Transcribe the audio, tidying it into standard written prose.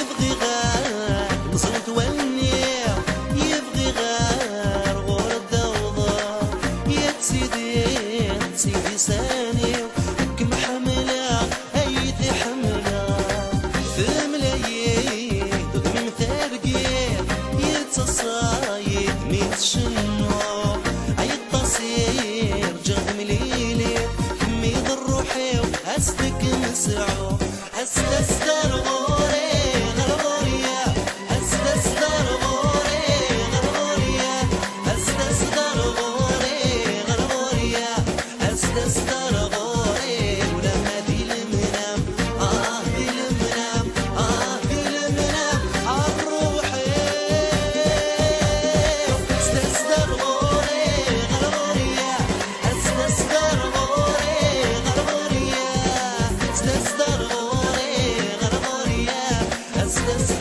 يبغي غير نصرت والنية، يبغي غير غور الدوضة. يا سيدي ساني حكم حملة أيدي حملة في ملايين ضد من ثرقين يتصايد ميت شنو أي التصير جغد مليلي كميد الروحي وأسدك مسعو أستسدر غوري غرغوريا أستسدر غوري غرغوريا أستسدر غوري غرغوريا أستسدر غوري ولما دي المنام دي المنام دي المنام عالروحي أستسدر غوري غرغوريا أستسدر غوري غرغوريا أستسدر غوري غرغوريا أستسدر